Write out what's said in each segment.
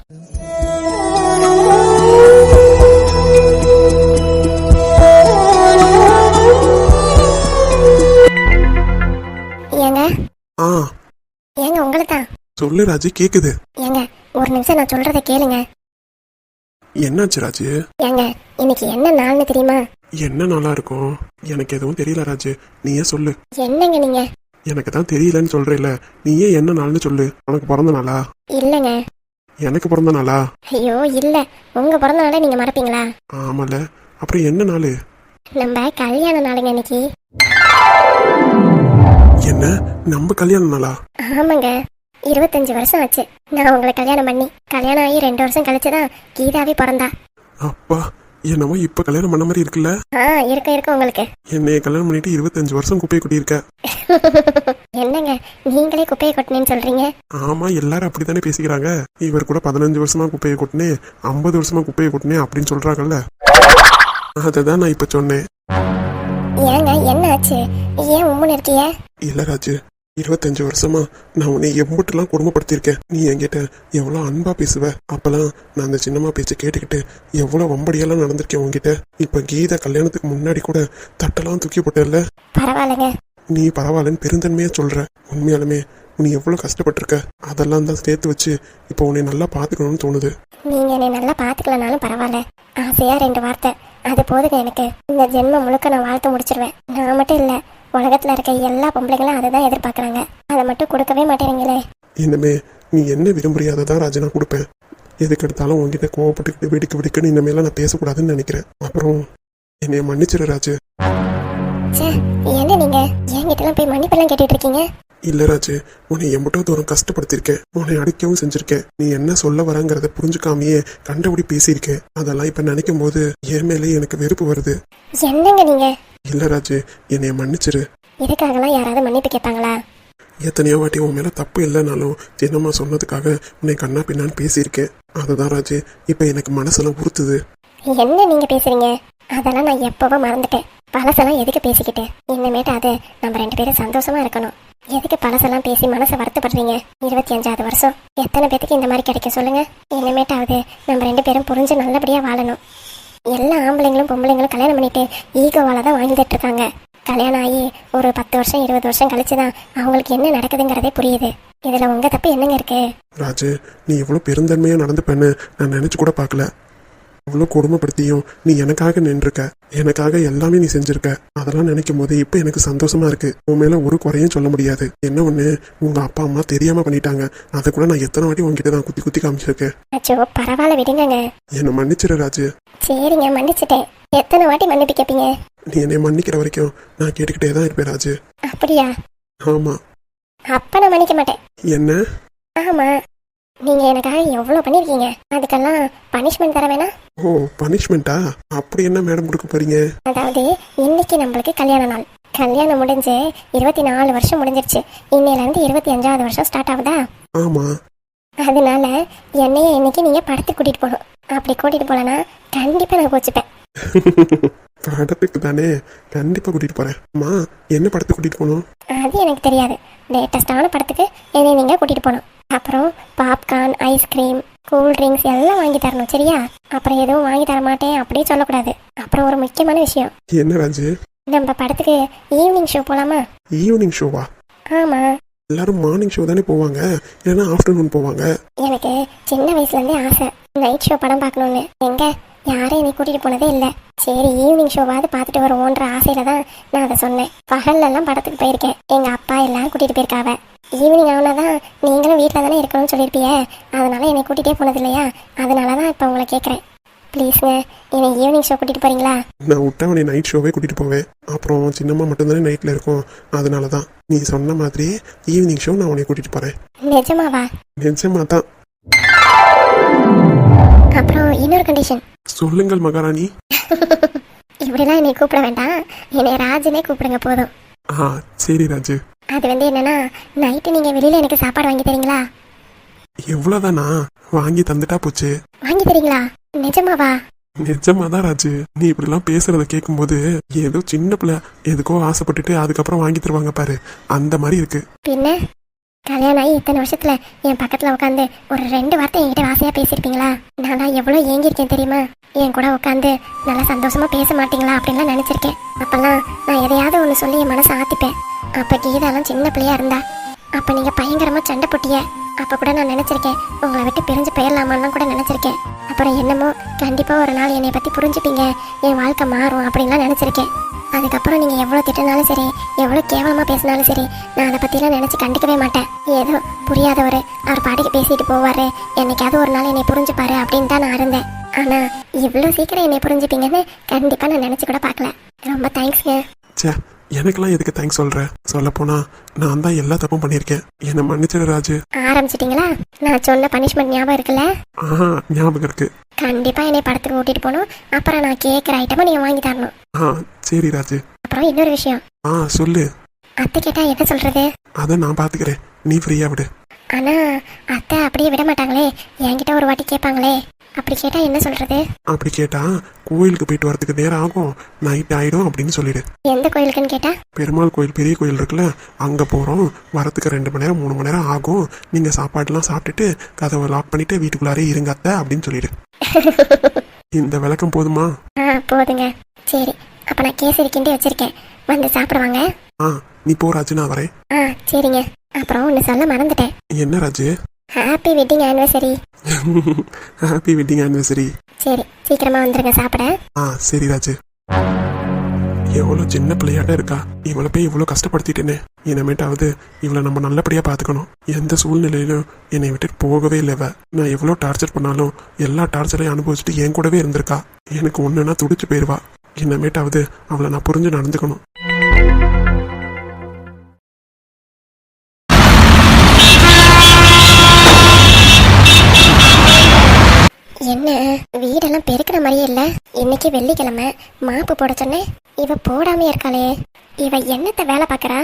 ஏங்க ஆ ஏங்க உங்களை தான். சொல்லு ராஜு, கேக்குது. ஏங்க ஒரு நிமிஷம் நான் சொல்றதை கேளுங்க. என்னாச்சு ராஜு? ஏங்க இன்னைக்கு என்ன நாள்னு தெரியுமா? என்ன நாளா இருக்கும்? எனக்கு எதுவும் தெரியல ராஜு, நீயே சொல்லு. என்னங்க நீங்க? எனக்கு தான் தெரியலன்னு சொல்றேல, நீயே என்ன நாள்னு சொல்லு. உனக்கு பிறந்த நாளா? இல்லங்க. எனக்கு பிறந்த நாளா? ஐயோ இல்ல, உங்க பிறந்த நாளை நீங்க மறப்பீங்களா? ஆமால, அப்புறம் என்ன நாளு? நம்ம கல்யாண நாளுங்க இன்னைக்கு. என்ன, நம்ம கல்யாண நாளா? ஆமாங்க, 25 வருஷம் ஆச்சு நான் உங்களை கல்யாணம் பண்ணி. கல்யாணம் ஆகி 2 வருஷம் கழிச்சுதான் கீதாவே பிறந்தா. அப்பா, என்னமோ இப்ப கல்யாணம் பண்ண மாதிரி இருக்குல்ல? இருக்க உங்களுக்கு. என்னைய கல்யாணம் பண்ணிட்டு 25 வருஷம் குப்பையை கொட்டி இருக்க. என்னங்க நீங்களே குப்பையை கொட்டினேன்னு சொல்றீங்க? ஆமா, எல்லாரும் அப்படித்தானே பேசிக்கிறாங்க. இவர் கூட 15 வருஷமா குப்பையை கொட்டினேன், 50 வருஷமா குப்பையை கொட்டினேன் அப்படின்னு சொல்றாங்கல்ல. அததான் நான் இப்ப சொன்னேன். ஏங்க என்ன ஆச்சு? ஏன் உம்முன்னு இருக்கிய? இல்ல ராஜு, 25 வருஷமா நான் உன்னை எம்பிட்டுலாம் குடும்பப்படுத்திருக்கேன். நீ என்கிட்ட எவ்வளவு அன்பா பேசுவ. அப்பெல்லாம் நான் அந்த சின்னம்மா பேச்ச கேட்டுக்கிட்டு எவ்வளவு வம்படியெல்லாம் நடந்திருக்கேன் உன்கிட்ட. இப்ப கீதா கல்யாணத்துக்கு முன்னாடி கூட தட்டெல்லாம் தூக்கி போட்டல. பரவாயில்லைங்க. நீ பரவாயில்லன்னு பெருந்தன்மையா சொல்ற. உண்மையாலுமே நீ எவ்வளவு கஷ்டப்பட்டிருக்க, அதெல்லாம் தான் சேர்த்து வச்சு இப்போ உன்னை நல்லா பாத்துக்கணும்னு தோணுது. நீங்க என்னை நல்லா பாத்துக்கலனாலும் பரவாயில்ல, ஆசையா 2 வார்த்தை அது போதுங்க எனக்கு. இந்த ஜென்மம் முழுக்க நான் வாழ்த்து முடிச்சிருவேன். நான் மட்டும் இல்ல, உலகத்துல இருக்க எல்லா பொம்பளைங்களும் அதை தான் எதிர்பார்க்கறாங்க. அதை மட்டும் கொடுக்கவே மாட்டேறீங்களே. இனிமே நீ என்ன விரும்புறியாதான் ராஜு நான் கொடுப்பேன். எதுக்கு எடுத்தாலும் உங்ககிட்ட கோவப்பட்டுக்கிட்டு வெடிக்குன்னு இனிமேலாம் நான் பேசக்கூடாதுன்னு நினைக்கிறேன். அப்புறம் என்னைய மன்னிச்சிரு ராஜு. என்ன நீங்க என்கிட்ட போய் மன்னிப்பெல்லாம் கேட்டுட்டு இருக்கீங்க? இல்ல ராஜு, உன்னை எம்பிட்டோ தூரம் கஷ்டப்படுத்திருக்கேன், உன்னை அடிக்கவும் செஞ்சிருக்கேன். நீ என்ன சொல்ல வரங்கிறத புரிஞ்சுக்காமையே கண்டபடி பேசியிருக்கேன். அதெல்லாம் இப்ப நினைக்கும் போது என் மேலே எனக்கு வெறுப்பு வருது. என்னங்க நீங்க? இல்ல ராஜு, என்னைய மன்னிச்சிரு. இதுக்காகலாம் யாராவது மன்னிப்பு கேட்பாங்களா? எத்தனையோ வாட்டி உன் மேல தப்பு இல்லைனாலும் சின்னம்மா சொன்னதுக்காக உன்னை கண்ணா பின்னான்னு பேசியிருக்கேன். அதுதான் ராஜு இப்ப எனக்கு மனசெல்லாம் உறுத்துது. என்ன நீங்க பேசுறீங்க? அதெல்லாம் நான் எப்பவோ மறந்துட்டேன். பழசெல்லாம் எதுக்கு பேசிக்கிட்டு? இனிமேட்டு அது நம்ம 2 பேரும் சந்தோஷமா இருக்கணும். எதுக்கு பழசெல்லாம் பேசி மனசை வருத்தப்படுறீங்க? 25வது வருஷம் எத்தனை பேத்துக்கு இந்த மாதிரி கிடைக்கும் சொல்லுங்க? இனிமேட்டாவது நம்ம 2 பேரும் புரிஞ்சு நல்லபடியா வாழணும். எல்லா ஆம்பளைங்களும் பொம்பளைங்களும் கல்யாணம் பண்ணிட்டு ஈகோவால தான் வாழ்ந்துட்டு இருக்காங்க. கல்யாணம் ஆகி ஒரு 10 வருஷம் 20 வருஷம் கழிச்சுதான் அவங்களுக்கு என்ன நடக்குதுங்கிறதே புரியுது. இதுல உங்க தப்பு என்னங்க இருக்கு? ராஜு, நீ இவ்வளவு பெருந்தன்மையா நடந்துப்பேன்னு நான் நினைச்சு கூட பாக்கல. இவ்வளவு கொடுமைப்படுத்தியும் நீ எனக்காக நின்றுக்க, எனக்காக எல்லாமே நீ செஞ்சிருக்க. அதெல்லாம் நினைக்கும் போது இப்ப எனக்கு சந்தோஷமா இருக்கு. உன் மேல ஒரு குறையும் சொல்ல முடியாது. என்ன ஒண்ணு, உங்க அப்பா அம்மா தெரியாம பண்ணிட்டாங்க. அதை கூட நான் எத்தனை வாட்டி உங்ககிட்ட தான் குத்தி குத்தி காமிச்சிருக்கேன். அச்சோ பரவாயில்ல விடுங்க. என்ன மன்னிச்சிரு ராஜு. சரிங்க மன்னிச்சிட்டேன். எத்தனை வாட்டி மன்னிப்பு கேப்பீங்க? நீ என்னை மன்னிக்கிற வரைக்கும் நான் கேட்டுக்கிட்டே தான் இருப்பேன் ராஜு. அப்படியா? ஆமா. அப்ப நான் மன்னிக்க மாட்டேன். என்ன? ஆமா, நீங்க எனக்காக எவ்வளவு பண்ணிருக்கீங்க. அதுக்கெல்லாம் பனிஷ்மெண்ட் தர வேணா? ஓ, பனிஷ்மெண்டா? அப்படி என்ன மேடம் கொடுக்க போறீங்க? அதாவது இன்னைக்கு நம்மளுக்கு கல்யாண நாள். கல்யாணம் முடிஞ்சு 24 வருஷம் முடிஞ்சிருச்சு. இன்னையில இருந்து 25வது வருஷம் ஸ்டார்ட் ஆகுதா? ஆமா. அதனால என்னைய இன்னைக்கு நீங்க படத்துக்கு கூட்டிட்டு போகணும். அப்படி கூட்டிட்டு போலனா கண்டிப்பா நான் கோச்சுப்பேன். படத்துக்கு தானே, கண்டிப்பா கூட்டிட்டு போறேன். அம்மா, என்ன படத்துக்கு கூட்டிட்டு போகணும்? அது எனக்கு தெரியாது. லேட்டஸ்டான படத்துக்கு என்னை நீங்க கூட்டிட்டு போகணும். அப்புறம் பாப்கார்ன், ஐஸ்கிரீம், கூல் ட்ரிங்க்ஸ் எல்லாம் வாங்கி தரணும், சரியா? அப்புறம் எதுவும் வாங்கி தர மாட்டேன் அப்படியே சொல்லக்கூடாது. அப்புறம் ஒரு முக்கியமான விஷயம். என்ன ராஜு? நம்ம படத்துக்கு ஈவினிங் ஷோ போலாமா? ஈவினிங் ஷோவா? ஆமா. எல்லாரும் மார்னிங் ஷோ தானே போவாங்க, இல்லைன்னா ஆஃப்டர்நூன் போவாங்க. எனக்கு சின்ன வயசுல இருந்தே ஆசை நைட் ஷோ படம் பார்க்கணும்னு. எங்க யாரும் என்னை கூட்டிட்டு போனதே இல்லை. சரி ஈவினிங் ஷோவாவது பார்த்துட்டு வருவோன்ற ஆசையில தான் நான் அதை சொன்னேன். பகல்ல எல்லாம் படத்துக்கு போயிருக்கேன். எங்க அப்பா எல்லாரும் கூட்டிட்டு போயிருக்காவ. ஈவினிங் ஆனாதான் நீங்களும் வீட்டில் தானே இருக்கணும்னு சொல்லியிருப்பிய. அதனால என்னை கூட்டிகிட்டே போனது இல்லையா? அதனால தான் இப்போ உங்களை கேட்குறேன். ப்ளீஸ்ங்க, என்னை ஈவினிங் ஷோ கூட்டிகிட்டு போகிறீங்களா? நான் விட்டா உன்னை நைட் ஷோவே கூட்டிகிட்டு போவேன். அப்புறம் சின்னம்மா மட்டும்தானே நைட்டில் இருக்கும். அதனால தான் நீ சொன்ன மாதிரி ஈவினிங் ஷோ நான் உன்னை கூட்டிகிட்டு போகிறேன். நிஜமாவா? நிஜமா தான். அப்புறம் இன்னொரு கண்டிஷன். சொல்லுங்கள் மகாராணி. இப்படிலாம் என்னை கூப்பிட வேண்டாம், என்னை ராஜுனே கூப்பிடுங்க போதும். சரி ராஜு. அது என்னன்னா, நைட்டு நீங்க வெளியில எனக்கு சாப்பாடு வாங்கி தரீங்களா? எவ்வளவுதானா? வாங்கி தந்துட்டா போச்சு. வாங்கி தரீங்களா? நிஜமாவா? நிஜமாதான் ராஜு. நீ இப்படி எல்லாம் பேசுறத கேட்கும் போது ஏதோ சின்ன பிள்ளை எதுக்கோ ஆசைப்பட்டுட்டு அதுக்கப்புறம் வாங்கி தருவாங்க பாரு, அந்த மாதிரி இருக்கு. பின்ன கல்யாணம் ஆகி இத்தனை வருஷத்துல என் பக்கத்துல உட்காந்து ஒரு 2 வார்த்தை என்கிட்ட வாசையா பேசியிருப்பீங்களா? நானா எவ்வளவு ஏங்கியிருக்கேன் தெரியுமா? என் கூட உட்காந்து நல்லா சந்தோஷமா பேச மாட்டீங்களா அப்படின்லாம் நினைச்சிருக்கேன். அப்பெல்லாம் நான் எதையாவது ஒன்று சொல்லி என் மனசை ஆத்திப்பேன். அப்ப கீதாலாம் சின்ன பிள்ளையா இருந்தா. அப்ப நீங்க பயங்கரமா சண்டை போட்டிய. அப்ப கூட நான் நினைச்சிருக்கேன் உங்களை விட்டு பிரிஞ்சு போயிடலாமான்னு கூட நினைச்சிருக்கேன். அப்புறம் என்னமோ கண்டிப்பா ஒரு நாள் என்னை பத்தி புரிஞ்சுப்பீங்க, என் வாழ்க்கை மாறும் அப்படின்லாம் நினைச்சிருக்கேன். அதுக்கப்புறம் நீங்க எவ்வளவு திட்டினாலும் சரி, எவ்வளவு கேவலமா பேசினாலும் சரி, நான் அதை பத்திலாம் நினைச்சு கண்டுக்கவே மாட்டேன். ஏதோ புரியாதவரு அவர் பாட்டுக்கு பேசிட்டு போவாரு, என்னைக்காவது ஒரு நாள் என்னை புரிஞ்சுப்பாரு அப்படின்னு தான் நான் இருந்தேன். ஆனா இவ்வளவு சீக்கிரம் என்னை புரிஞ்சுப்பீங்கன்னு கண்டிப்பா நான் நினைச்சு கூட பார்க்கல. ரொம்ப தேங்க்ஸ்ங்க. சே, எனக்கெல்லாம் எதுக்கு தேங்க்ஸ் சொல்ற? சொல்ல போனா நான் தான் எல்லா தப்பும் பண்ணியிருக்கேன். என்னை மன்னிச்சிடு ராஜு. ஆரம்பிச்சிட்டீங்களா? நான் சொன்ன பனிஷ்மெண்ட் ஞாபகம் இருக்குல்ல? ஞாபகம் இருக்கு. கண்டிப்பா என்னை படத்துக்கு ஓட்டிட்டு போகணும். அப்புறம் நான் கேட்குற ஐட்டமா நீங்க வாங்கி தரணும். சரி ராஜு. அப்புறம் இன்னொரு விஷயம். சொல்லு. அத்தை கேட்டா என்ன சொல்றது? அதை நான் பாத்துக்கிறேன், நீ ஃப்ரீயா விடு. ஆனா அத்தை அப்படியே விட மாட்டாங்களே, என்கிட்ட ஒரு வாட்டி கேட்பாங்களே. அப்படி கேட்டா என்ன சொல்றது? அப்படி கேட்டா கோயிலுக்கு போயிட்டு வரதுக்கு நேரம் ஆகும், நைட் ஆயிடும் அப்படின்னு சொல்லிடு. எந்த கோயிலுக்குன்னு கேட்டா? பெருமாள் கோயில், பெரிய கோயில் இருக்குல்ல, அங்க போறோம், வரத்துக்கு 2 மணி நேரம் 3 மணி நேரம் ஆகும். நீங்க சாப்பாடுலாம் சாப்பிட்டுட்டு கதவை லாக் பண்ணிட்டு வீட்டுக்குள்ளாரே இருங்க அத்தை அப்படின்னு சொல்லிடு. இந்த விளக்கம் போதுமா? போதுங்க. சரி, அப்ப நான் கேசரி கிண்டி வச்சிருக்கேன், வந்து சாப்பிடுவாங்க. நீ போ ராஜு, நான் வரேன். சரிங்க. அப்புறம் ஒன்னு சொல்ல மறந்துட்டேன். என்ன Raju? Happy wedding anniversary. Happy wedding anniversary. சரி, சீக்கிரமா வந்துருங்க சாப்பிட. சரி ராஜு. எவ்வளவு சின்ன பிள்ளையாட்ட இருக்கா, இவளை போய் இவ்வளவு கஷ்டப்படுத்திட்டேனே. இனிமேட்டாவது இவளை நம்ம நல்லபடியா பாத்துக்கணும். எந்த சூழ்நிலையிலும் என்னை விட்டுட்டு போகவே இல்லைவ. நான் எவ்வளவு டார்ச்சர் பண்ணாலும் எல்லா டார்ச்சரையும் அனுபவிச்சுட்டு என் கூடவே இருந்திருக்கா. எனக்கு ஒண்ணுன்னா துடிச்சு போயிருவா. இனிமேட்டாவது அவளை நான் புரிஞ்சு நடந்துக்கணும். என்ன வீடெல்லாம் பெருக்கிற மாதிரியே இல்ல? இன்னைக்கு வெள்ளிக்கிழமை, மாப்பு போட சொன்னேன், இவ போடாம இருக்காளே. இவ என்னத்த வேலை பாக்குறா?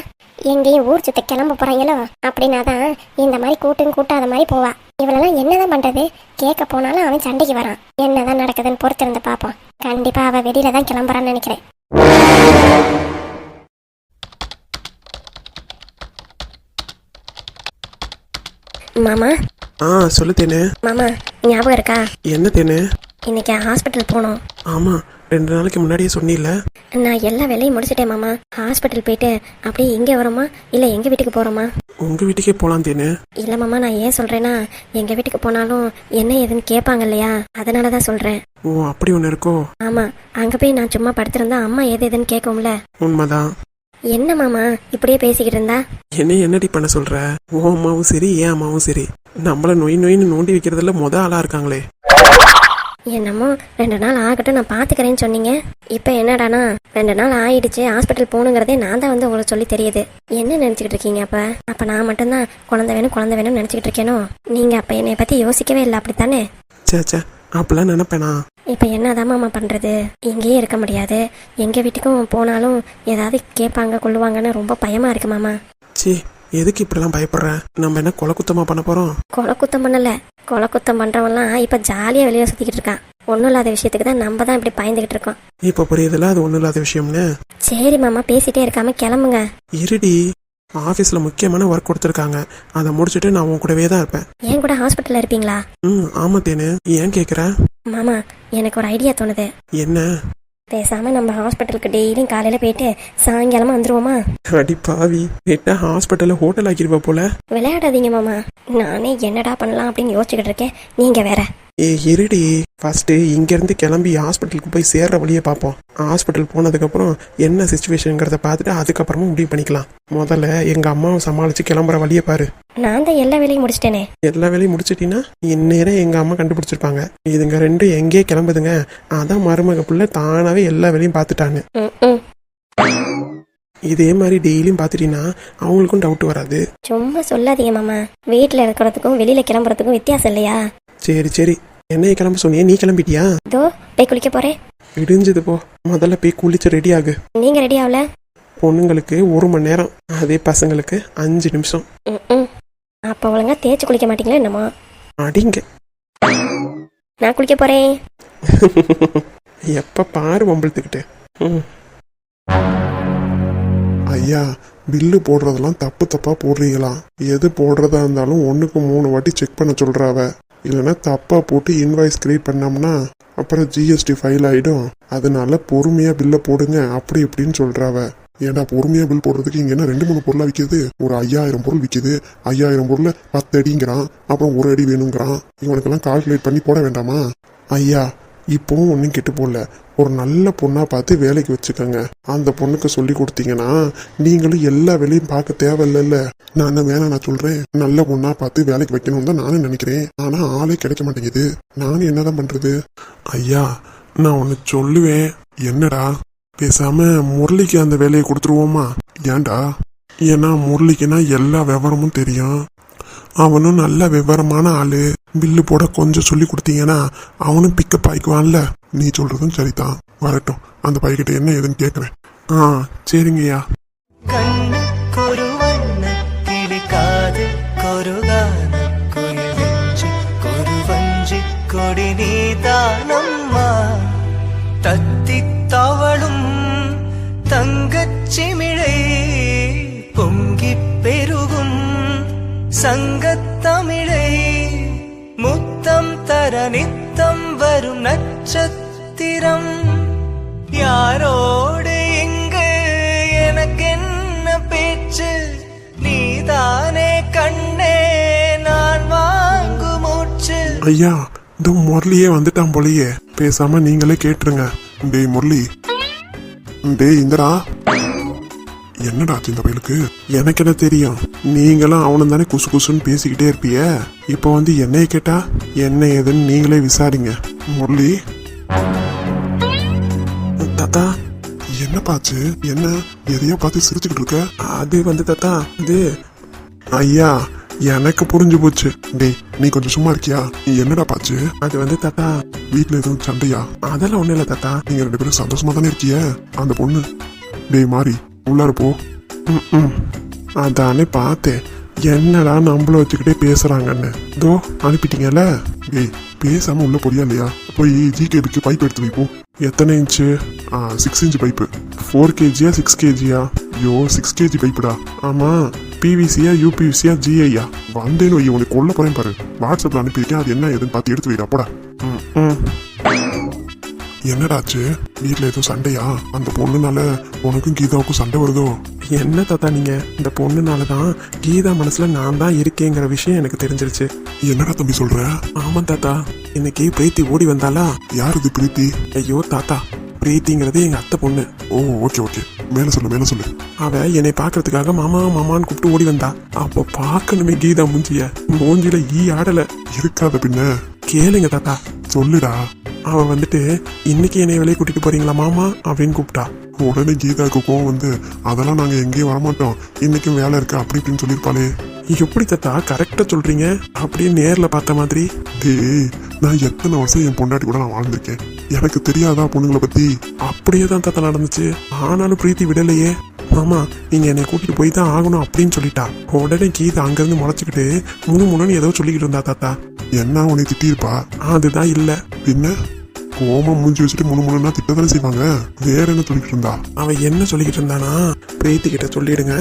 எங்கேயும் ஊர் சுத்த கிளம்ப போறாங்களோ அப்படின்னாதான் இந்த மாதிரி கூட்டாத மாதிரி போவா. இவளெல்லாம் என்னதான் பண்றது? கேட்க போனாலும் அவன் சண்டைக்கு வரான். என்னதான் நடக்குதுன்னு பொறுத்திருந்து பாப்போம். கண்டிப்பா அவ வெளியில தான் கிளம்புறான்னு நினைக்கிறேன். மாமா. சொல்லு தேனே. மாமா, ஞாபகம் இருக்கா? என்ன தேனே? இன்னைக்கு ஹாஸ்பிட்டல் போனோம். ஆமா, 2 நாளைக்கு முன்னாடியே சொன்னீல்ல. நான் எல்லா வேலையும் முடிச்சிட்டேன் மாமா. ஹாஸ்பிட்டல் போயிட்டு அப்படியே இங்கே வரோமா இல்லை எங்கள் வீட்டுக்கு போகிறோமா? உங்கள் வீட்டுக்கே போகலாம் தேனே. இல்லை மாமா, நான் ஏன் சொல்கிறேன்னா, எங்கள் வீட்டுக்கு போனாலும் என்ன ஏதுன்னு கேட்பாங்க இல்லையா, அதனால தான் சொல்கிறேன். ஓ, அப்படி ஒன்று இருக்கோ? ஆமாம், அங்கே போய் நான் சும்மா படுத்திருந்தா அம்மா ஏதுன்னு கேட்கும்ல. உண்மைதான். என்ன மாமா இப்படியே பேசிக்கிட்டு இருந்தா? என்னடி பண்ண சொல்ற? ஓ அம்மாவும் சரி, ஏன் அம்மாவும் சரி, நம்மள நொயின்னு நோண்டி வைக்கிறதுல ஆளா இருக்காங்களே. என்னமோ 2 நாள் ஆகட்டும் நான் பாத்துக்கிறேன்னு சொன்னீங்க. இப்ப என்னடானா 2 நாள் ஆயிடுச்சு, ஹாஸ்பிட்டல் போகணுங்கிறதே நான் தான் வந்து உங்களுக்கு சொல்லி தெரியுது. என்ன நினைச்சுக்கிட்டு இருக்கீங்க? அப்ப நான் மட்டும்தான் குழந்தை வேணும் நினைச்சுக்கிட்டு இருக்கேனோ? நீங்க அப்ப என்னை பத்தி யோசிக்கவே இல்லை, அப்படித்தானே? சே, அப்பெல்லாம் நினைப்பேனா? இப்ப என்னதான் மாமா பண்றது? இங்கேயே இருக்க முடியாது, எங்க வீட்டுக்கும் போனாலும் ஏதாவது கேட்பாங்க கொள்ளுவாங்கன்னு ரொம்ப பயமா இருக்கு மாமா. சே, எதுக்கு இப்படிலாம் பயப்படுற? நம்ம என்ன கொலை குத்தமா பண்ண போறோம்? கொலை குத்தம் பண்ணல. கொலை குத்தம் பண்றவன்லாம் இப்ப ஜாலியா வெளியே சுத்திக்கிட்டு இருக்கான். ஒன்னும் இல்லாத விஷயத்துக்கு தான் நம்ம தான் இப்படி பயந்துகிட்டு இருக்கோம். இப்ப புரியுதுல அது ஒன்னும் இல்லாத விஷயம்னு. சரி மாமா, பேசிட்டே இருக்காம கிளம்புங்க. இருடி, ஆபீஸ்ல முக்கியமான ஒர்க் கொடுத்துருக்காங்க, அதை முடிச்சுட்டு நான் உன் கூடவே தான் இருப்பேன். ஏன் கூட ஹாஸ்பிட்டல்ல இருப்பீங்களா? ஆமா தேனு. ஏன் கேக்குற? மாமா, எனக்கு ஒரு ஐடியா தோணுது. என்ன? பேசாம நம்ம ஹாஸ்பிட்டலுக்கு டெய்லியும் காலையில போயிட்டு சாயங்காலமா வந்துருவோமா? அடி பாவி, கேட்டா ஹாஸ்பிட்டல்ல ஹோட்டல் ஆக்கிடுவா போல. விளையாடாதீங்க மாமா, நானே என்னடா பண்ணலாம் அப்படின்னு யோசிச்சுக்கிட்டு இருக்கேன், நீங்க வேற. இருடி, ஃபர்ஸ்ட் இங்க இருந்து கிளம்பி ஹாஸ்பிட்டலுக்கு போய் சேர்ற வழியை பார்ப்போம். ஹாஸ்பிட்டல் போனதுக்கு அப்புறம் என்ன சிச்சுவேஷன்ங்கிறத பார்த்துட்டு அதுக்கப்புறமா முடிவு பண்ணிக்கலாம். முதல்ல எங்க அம்மாவை சமாளிச்சு கிளம்புற வழியை பாரு. நான் தான் எல்லா வேலையும் முடிச்சிட்டேனே. எல்லா வேலையும் முடிச்சிட்டீங்கன்னா இந்நேரம் எங்க அம்மா கண்டுபிடிச்சிருப்பாங்க. இதுங்க 2 எங்கேயே கிளம்புதுங்க, அதான் மருமக புள்ள தானாவே எல்லா வேலையும் பார்த்துட்டாங்க. இதே மாதிரி டெய்லியும் பார்த்துட்டீங்கன்னா அவங்களுக்கும் டவுட் வராது. சும்மா சொல்லாதீங்க மாமா, வீட்டுல இருக்கிறதுக்கும் வெளியில கிளம்புறதுக்கும் வித்தியாசம் இல்லையா? சரி, என்னைய கிளம்ப சொன்னியே, நீ கிளம்பிட்டியா? இதோ போய் குளிக்க போறேன். இடிஞ்சது போ, முதல்ல போய் குளிச்சு ரெடி ஆகு. நீங்க ரெடி ஆகல? பொண்ணுங்களுக்கு 1 மணி நேரம், அதே பசங்களுக்கு 5 நிமிஷம். அப்ப ஒழுங்கா தேய்ச்சி குளிக்க மாட்டீங்களா என்னமோ? அடிங்க. நான் குளிக்க போறேன். எப்ப பாரு வம்பிழுத்துக்கிட்டு. ஐயா, பில்லு போடுறதெல்லாம் தப்பு தப்பா போடுறீங்களாம். எது போடுறதா இருந்தாலும் 1க்கு 3 வாட்டி செக் பண்ண சொல்றாவ. இல்லைன்னா தப்பா போட்டு இன்வாய்ஸ் கிரியேட் பண்ணோம்னா அப்புறம் ஜிஎஸ்டி ஃபைல் ஆயிடும். அதனால பொறுமையா பில்லை போடுங்க அப்படி இப்படின்னு சொல்றாவ. ஏன்டா பொறுமையா பில் போடுறதுக்கு இங்க என்ன 2-3 பொருளா விற்கிது? ஒரு 5000 பொருள் விற்கிது. 5000 பொருள் 10 அடிங்கிறான், அப்புறம் 1 அடி வேணுங்கிறான். இவனுக்கெல்லாம் கால்குலேட் பண்ணி போட வேண்டாமா? ஐயா, இப்போவும் ஒன்றும் கெட்டு போடல. ஒரு நல்ல பொண்ணா பார்த்து வேலைக்கு வச்சுக்கோங்க. அந்த பொண்ணுக்கு சொல்லி கொடுத்தீங்கன்னா நீங்களும் எல்லா வேலையும் பார்க்க தேவையில்லைல்ல. நான் என்ன வேணாம் நான் சொல்றேன். நல்ல பொண்ணா பார்த்து வேலைக்கு வைக்கணும் தான் நானும் நினைக்கிறேன். ஆனா ஆளே கிடைக்க மாட்டேங்குது. நானும் என்னதான் பண்றது? ஐயா, நான் ஒன்னு சொல்லுவேன். என்னடா? பேசாம முரளிக்கு அந்த வேலையை கொடுத்துருவோமா? ஏன்டா? ஏன்னா முரளிக்குன்னா எல்லா விவரமும் தெரியும். அவனும் நல்ல விவரமான ஆளு. பில்லு போட கொஞ்சம் சொல்லி கொடுத்தீங்கன்னா அவனும் பிக்கப் ஆயிக்குவான்ல. நீ சொல்றதும் சரிதான். வரட்டும், அந்த பையன்கிட்ட என்ன ஏதுன்னு கேட்குறேன். சரிங்கய்யா. கண்ணுக்கொரு வண்ணக்கிளி காதுக்கொரு கானக்குயில் நெஞ்சுக்கொரு வஞ்சிக் கொடி நீதானம்மா. தத்தித் தவளும் தங்கச் சிமிழை பொங்கிப் பெருகும் சங்கத்தமிழை முத்தம் தர நித்தம் வரும் நட்சத்திரம். யாரோடு இங்கு எனக்கென்ன பேச்சு? நீதானே கண்ணே நான் வாங்கு மூச்சு. ஐயா, இந்த முரளியே வந்துட்டான் போலயே. பேசாம நீங்களே கேட்டுருங்க. டேய் முரளி, டேய் இந்தடா. என்னடா இந்த பையலுக்கு? எனக்கு என்ன தெரியும்? நீங்களும் அவனும் தானே குசு குசுன்னு பேசிக்கிட்டே இருப்பிய. இப்போ வந்து என்னைய கேட்டா என்ன ஏதுன்னு நீங்களே விசாரிங்க. முரளி, தாத்தா என்ன பாச்சு? என்ன எதையோ பார்த்து சிரிச்சுக்கிட்டு இருக்க? அது வந்து தாத்தா, அது ஐயா எனக்கு புரிஞ்சு போச்சு. டேய் நீ கொஞ்சம் சும்மா இருக்கியா? என்னடா பாச்சு? அது வந்து தாத்தா, வீட்டுல எதுவும் சண்டையா? அதெல்லாம் ஒண்ணு இல்ல தாத்தா. நீங்க 2 பேரும் சந்தோஷமா தானே இருக்கிய? அந்த பொண்ணு, டேய் மாறி உள்ளார போ. அதானே பார்த்தேன். என்னடா நம்மள வச்சுக்கிட்டே பேசுறாங்கன்னு. இதோ அனுப்பிட்டீங்கல்ல. டேய் பேசாம உள்ள போறியா இல்லையா? போய் ஜிகேபிக்கு பைப் எடுத்து வைப்போம். எத்தனை inch? 6 inch pipe. 4 kg 6 kg? ஐயோ 6 kg பைப்புடா. ஆமா, பிவிசியா யூபிவிசியா ஜிஐயா? வந்தேன்னு வை, உனக்கு கொல்ல போறேன் பாரு. வாட்ஸ்அப்ல அனுப்பியிருக்கேன். அது என்ன ஏதுன்னு பார்த்து எடுத்து வைடா போடா. என்னடாச்சு? வீட்டுல ஏதோ சண்டையா? அந்த பொண்ணுனால உனக்கும் கீதாவுக்கும் சண்டை வருதோ? என்ன தாத்தா நீங்க? இந்த பொண்ணுனாலதான் கீதா மனசுல நான் தான் இருக்கேங்கிற விஷயம் எனக்கு தெரிஞ்சிருச்சு. என்னடா தம்பி சொல்ற? ஆமா தாத்தா, இன்னைக்கு பிரீத்தி ஓடி வந்தாளா? யார் இது பிரீத்தி? ஐயோ தாத்தா, பிரீத்திங்கிறது எங்க அத்தை பொண்ணு. ஓ ஓகே ஓகே, மேல சொல்லு மேல சொல்லு. அவ என்னை பாக்குறதுக்காக மாமா மாமான்னு கூப்பிட்டு ஓடி வந்தா. அப்போ பாக்கணுமே கீதா மூஞ்சிய. மூஞ்சில ஈ ஆடல. இருக்காத பின்ன. கேளுங்க தாத்தா. சொல்லுடா. அவ வந்துட்டு இன்னைக்கு என்னை வெளியே கூட்டிட்டு போறீங்களா மாமா அப்படின்னு கூப்பிட்டா. உடனே கீதாவுக்கு கோவம் வந்து, அதெல்லாம் நாங்க எங்கேயும் வரமாட்டோம், இன்னைக்கும் வேலை இருக்கு அப்படி இப்படின்னு சொல்லியிருப்பாளே. எப்படி தாத்தா கரெக்டா சொல்றீங்க? அப்படியே நேர்ல பார்த்த மாதிரி. டேய், நான் எத்தனை வருஷம் என் பொண்டாட்டி கூட நான் வாழ்ந்திருக்கேன். எனக்கு தெரியாதா பொண்ணுங்களை பத்தி? அப்படியே தான் தாத்தா நடந்துச்சு. ஆனாலும் பிரீத்தி விடலையே. மாமா நீங்க என்னை கூட்டிட்டு போய் தான் ஆகணும் அப்படின்னு சொல்லிட்டா. உடனே கீதா அங்கிருந்து முளைச்சுக்கிட்டு முன்னு ஏதோ சொல்லிக்கிட்டு இருந்தா தாத்தா. என்ன உன்னை திட்டிருப்பா? அதுதான் இல்ல பின்ன. கோமம் மூஞ்சி வச்சுட்டு முணுமுணுன்னா திட்டதானே செய்வாங்க. வேற என்ன சொல்லிக்கிட்டு இருந்தா? அவ என்ன சொல்லிக்கிட்டு இருந்தானா, பிரீத்தி கிட்ட சொல்லிடுங்க,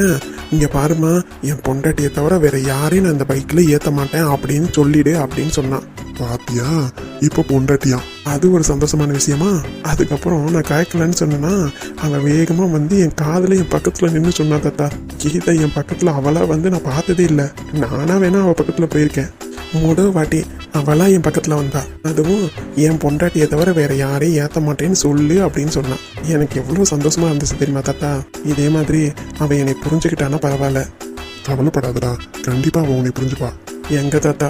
இங்க பாருமா என் பொண்டாட்டியை தவிர வேற யாரையும் நான் இந்த பைக்ல ஏத்த மாட்டேன் அப்படின்னு சொல்லிடு அப்படின்னு சொன்னான். பாத்தியா, இப்ப பொண்டாட்டியா? அது ஒரு சந்தோஷமான விஷயமா? அதுக்கப்புறம் நான் காய்க்கலன்னு சொன்னேன்னா அவன் வேகமா வந்து என் காதுல என் பக்கத்துல நின்று சொன்னா தாத்தா. கீதா என் பக்கத்துல அவளா வந்து நான் பார்த்ததே இல்லை. நானா வேணா அவ பக்கத்துல போயிருக்கேன். முதல் வாட்டி அவளா என் பக்கத்துல வந்தா. அதுவும் என் பொண்டாட்டியை தவிர வேற யாரையும் ஏத்த மாட்டேன்னு சொல்லு அப்படின்னு சொன்னான். எனக்கு எவ்வளவு சந்தோஷமா இருந்துச்சு தெரியுமா தாத்தா? இதே மாதிரி அவன் என்னை புரிஞ்சுக்கிட்டானா பரவாயில்ல. கவலைப்படாதடா, கண்டிப்பா அவன் உன்னை புரிஞ்சுப்பா. எங்க தாத்தா,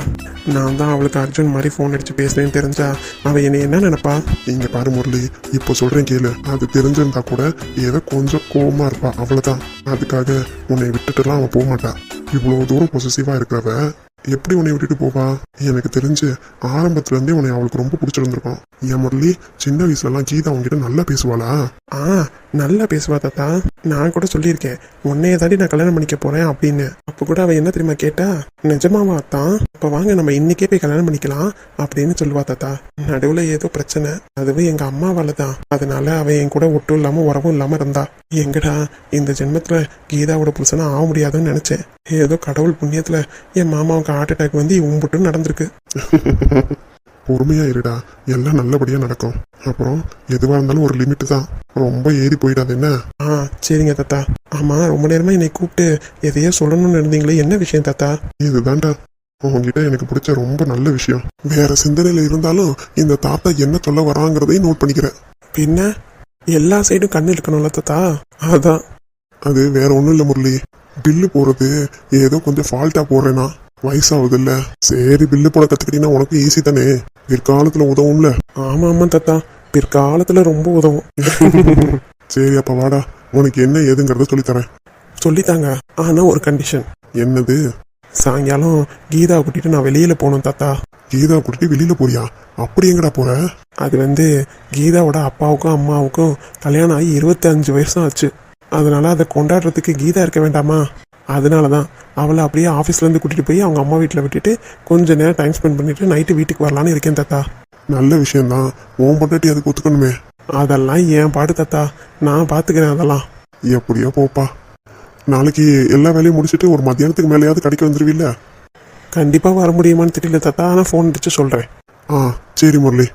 நான் தான் அவளுக்கு அர்ஜுன் மாதிரி ஃபோன் அடிச்சு பேசுறேன்னு தெரிஞ்சா அவ என்னை என்ன நினைப்பா? இங்க பாரு முரளி, இப்போ சொல்றேன் கேளு. அது தெரிஞ்சிருந்தா கூட ஏதோ கொஞ்சம் கோவமா இருப்பா, அவ்வளவுதான். அதுக்காக உன்னை விட்டுட்டுலாம் அவன் போக மாட்டா. இவ்வளவு தூரம் பொசசிவா இருக்கிறவ எப்படி உன்னை விட்டுட்டு போவா? எனக்கு தெரிஞ்சு ஆரம்பத்துல இருந்தே உன்னை அவளுக்கு ரொம்ப பிடிச்சிருந்திருக்கும். என் முரளி, சின்ன வயசுலலாம் கீதா உன்கிட்ட நல்லா பேசுவாளா? நல்லா பேசுவா தாத்தா. நான் கூட சொல்லியிருக்கேன், உன்னைய தாண்டி நான் கல்யாணம் பண்ணிக்க போறேன் அப்படின்னு. அப்ப கூட அவ என்ன தெரியுமா கேட்டா, நிஜமாவா தான், அப்ப வாங்க நம்ம இன்னைக்கே போய் கல்யாணம் பண்ணிக்கலாம் அப்படின்னு சொல்லுவா தாத்தா. நடுவுல ஏதோ பிரச்சனை, அதுவும் எங்க அம்மாவால தான். அதனால அவ என் கூட ஒட்டும் இல்லாம உறவும் இல்லாம இருந்தா. எங்கடா இந்த ஜென்மத்துல கீதாவோட புருஷனா ஆக முடியாதுன்னு நினைச்சேன். ஏதோ கடவுள் புண்ணியத்துல என் மாமாவுக்கு ஹார்ட் அட்டாக் வந்து உம்புட்டு நடந்திருக்கு. பொறுமையா இருடா, எல்லாம் நல்லபடியா நடக்கும். அப்புறம் எதுவா இருந்தாலும் ஒரு லிமிட் தான், ரொம்ப ஏறி போயிடாது என்ன? சரிங்க தாத்தா. ஆமா, ரொம்ப நேரமா என்னை கூப்பிட்டு எதையோ சொல்லணும்னு இருந்தீங்களே, என்ன விஷயம் தாத்தா? இதுதான்டா உங்ககிட்ட எனக்கு பிடிச்ச ரொம்ப நல்ல விஷயம். வேற சிந்தனையில இருந்தாலும் இந்த தாத்தா என்ன சொல்ல வராங்கிறதையும் நோட் பண்ணிக்கிறேன். பின்ன எல்லா சைடும் கண்ணு இருக்கணும்ல தாத்தா, அதான். அது வேற ஒண்ணும் இல்ல முரளி, பில்லு போறது ஏதோ கொஞ்சம் ஃபால்ட்டா போடுறேனா, வயசாகுது இல்ல. சரி, பில்லு போட கத்துக்கிட்டீங்கன்னா உனக்கு ஈஸி தானே, பிற்காலத்துல உதவும்ல. ஆமா ஆமா தாத்தா, பிற்காலத்துல ரொம்ப உதவும். சரி, அப்ப வாடா, உனக்கு என்ன ஏதுங்கிறத சொல்லித்தரேன். சொல்லித்தாங்க, ஆனா ஒரு கண்டிஷன். என்னது? சாயங்காலம் கீதாவை கூட்டிட்டு நான் வெளியில போகணும் தாத்தா. கீதாவை கூட்டிட்டு வெளியில போறியா? அப்படி எங்கடா போற? அது வந்து கீதாவோட அப்பாவுக்கும் அம்மாவுக்கும் கல்யாணம் ஆகி 25 வருஷம் ஆச்சு. அதனால அதை கொண்டாடுறதுக்கு கீதா இருக்க வேண்டாமா? அதனாலதான் அவளை அப்படியே ஆஃபீஸ்ல இருந்து கூட்டிட்டு போய் அவங்க அம்மா வீட்டில் விட்டுட்டு கொஞ்ச நேரம் டைம் ஸ்பெண்ட் பண்ணிட்டு நைட்டு வீட்டுக்கு வரலான்னு இருக்கேன் தாத்தா. நல்ல விஷயம்தான், உன் பொண்டாட்டி அதுக்கு ஒத்துக்கணுமே. அதெல்லாம் ஏன் பாடு தாத்தா, நான் பாத்துக்கிறேன் அதெல்லாம். எப்படியோ போப்பா. நாளைக்கு எல்லா வேலையும் முடிச்சுட்டு ஒரு மத்தியானத்துக்கு மேலேயாவது கடைக்கு வந்துருவில்ல? கண்டிப்பா வர முடியுமான்னு தெரியல தாத்தா, ஆனா ஃபோன் அடிச்சு சொல்றேன். சரி முரளி.